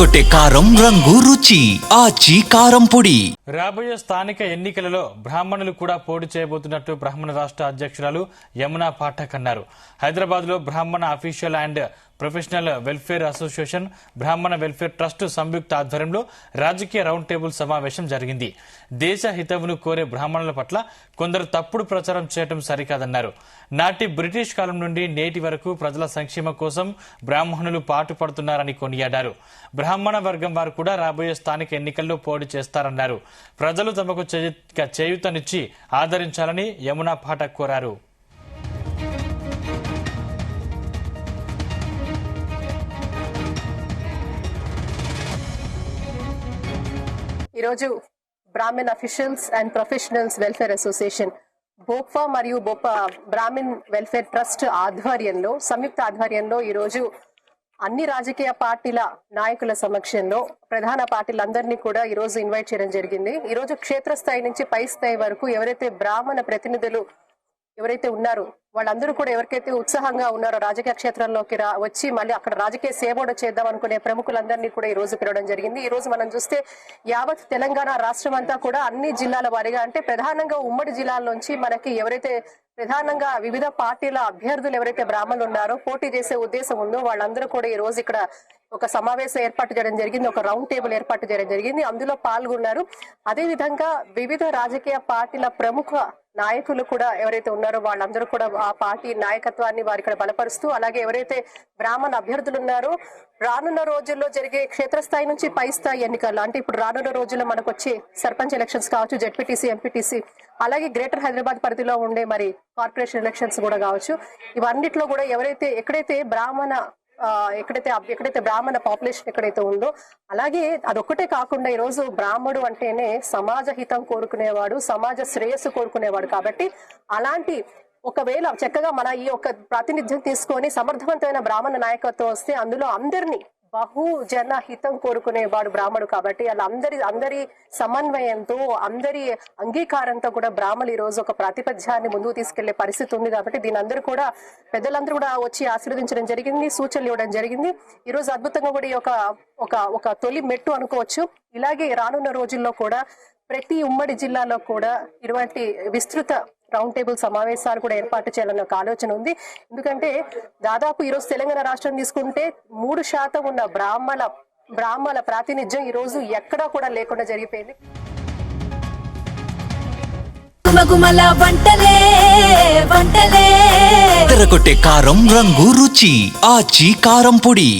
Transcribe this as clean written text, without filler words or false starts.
ఎర్రగొట్టే కారం రంగు రుచి ఆచి కారం పొడి. రాబోయే స్థానిక ఎన్నికలలో బ్రాహ్మణులు కూడా పోటీ చేయబోతున్నట్టు బ్రాహ్మణ రాష్ట్ర అధ్యక్షురాలు యమునా పాఠక్ అన్నారు. హైదరాబాద్ లో బ్రాహ్మణ official and professional welfare association, బ్రాహ్మణ వెల్ఫేర్ ట్రస్ట్ సంయుక్త ఆధ్వర్యంలో రాజకీయ రౌండ్ టేబుల్ సమావేశం జరిగింది. దేశ హితవును కోరే బ్రాహ్మణుల పట్ల కొందరు తప్పుడు ప్రచారం చేయడం సరికాదన్నారు. నాటి బ్రిటిష్ కాలం నుండి నేటి వరకు ప్రజల సంక్షేమం కోసం బ్రాహ్మణులు పాటుపడుతున్నారని కొనియాడారు. బ్రాహ్మణ వర్గం వారు కూడా రాబోయే స్థానిక ఎన్నికల్లో పోటీ చేస్తారన్నారు. ప్రజలు తమకు చేయూతనిచ్చి ఆదరించాలని యమునా పాఠక్ కోరారు. ఈరోజు Brahmin officials and professionals welfare association బోప్ఫా మరియు బ్రాహ్మణ్ వెల్ఫేర్ ట్రస్ట్ ఆధ్వర్యంలో సంయుక్త ఆధ్వర్యంలో ఈరోజు అన్ని రాజకీయ పార్టీల నాయకుల సమక్షంలో ప్రధాన పార్టీలందరినీ కూడా ఈ రోజు ఇన్వైట్ చేయడం జరిగింది. ఈ రోజు క్షేత్రస్థాయి నుంచి పై స్థాయి వరకు ఎవరైతే బ్రాహ్మణ ప్రతినిధులు ఎవరైతే ఉన్నారో వాళ్ళందరూ కూడా ఎవరికైతే ఉత్సాహంగా ఉన్నారో రాజకీయ క్షేత్రంలోకి వచ్చి మళ్ళీ అక్కడ రాజకీయ సేవ కూడా చేద్దాం అనుకునే ప్రముఖులందరినీ కూడా ఈ రోజు పిలవడం జరిగింది. ఈ రోజు మనం చూస్తే యావత్ తెలంగాణ రాష్ట్రం అంతా కూడా అన్ని జిల్లాల వారీగా అంటే ప్రధానంగా ఉమ్మడి జిల్లాల నుంచి మనకి ఎవరైతే ప్రధానంగా వివిధ పార్టీల అభ్యర్థులు ఎవరైతే బ్రాహ్మణులు ఉన్నారో పోటీ చేసే ఉద్దేశం ఉందో వాళ్ళందరూ కూడా ఈ రోజు ఇక్కడ ఒక సమావేశం ఏర్పాటు చేయడం జరిగింది. ఒక రౌండ్ టేబుల్ ఏర్పాటు చేయడం జరిగింది. అందులో పాల్గొన్నారు. అదే విధంగా వివిధ రాజకీయ పార్టీల ప్రముఖ నాయకులు కూడా ఎవరైతే ఉన్నారో వాళ్ళందరూ కూడా ఆ పార్టీ నాయకత్వాన్ని వారి ఇక్కడ బలపరుస్తూ, అలాగే ఎవరైతే బ్రాహ్మణ అభ్యర్థులు ఉన్నారో రానున్న రోజుల్లో జరిగే క్షేత్రస్థాయి నుంచి పై స్థాయి ఎన్నికలు అంటే ఇప్పుడు రానున్న రోజుల్లో మనకు వచ్చే సర్పంచ్ ఎలక్షన్స్ కావచ్చు, జెడ్పీటీసీ, ఎంపీటీసీ, అలాగే గ్రేటర్ హైదరాబాద్ పరిధిలో ఉండే మరి కార్పొరేషన్ ఎలక్షన్స్ కూడా కావచ్చు. ఇవన్నిట్లో కూడా ఎక్కడైతే బ్రాహ్మణ పాపులేషన్ ఎక్కడైతే ఉందో, అలాగే అదొక్కటే కాకుండా ఈ రోజు బ్రాహ్మడు అంటేనే సమాజ హితం కోరుకునేవాడు, సమాజ శ్రేయస్సు కోరుకునేవాడు. కాబట్టి అలాంటి ఒకవేళ చక్కగా మన ఈ యొక్క ప్రాతినిధ్యం తీసుకొని సమర్థవంతమైన బ్రాహ్మణ నాయకత్వం వస్తే అందులో అందరినీ బహుజన హితం కోరుకునేవాడు బ్రాహ్మడు. కాబట్టి అలా అందరి సమన్వయంతో, అందరి అంగీకారంతో కూడా బ్రాహ్మణులు ఈ రోజు ఒక ప్రాతిపధ్యాన్ని ముందుకు తీసుకెళ్లే పరిస్థితి ఉంది. కాబట్టి దీని అందరూ కూడా పెద్దలందరూ కూడా వచ్చి ఆశీర్వదించడం జరిగింది, సూచనలు ఇవ్వడం జరిగింది. ఈ రోజు అద్భుతంగా కూడా ఈ ఒక తొలి మెట్టు అనుకోవచ్చు. ఇలాగే రానున్న రోజుల్లో కూడా ప్రతి ఉమ్మడి జిల్లాలో కూడా ఇటువంటి విస్తృత రౌండ్ టేబుల్ సమావేశాలు కూడా ఏర్పాటు చేయాలన్న ఒక ఆలోచన ఉంది. ఎందుకంటే దాదాపు ఈరోజు తెలంగాణ రాష్ట్రం తీసుకుంటే 3% ఉన్న బ్రాహ్మణ ప్రాతినిధ్యం ఈ రోజు ఎక్కడా కూడా లేకుండా జరిగిపోయింది. ఎర్రగొట్టే కారం రంగు రుచి ఆచి కారం పొడి.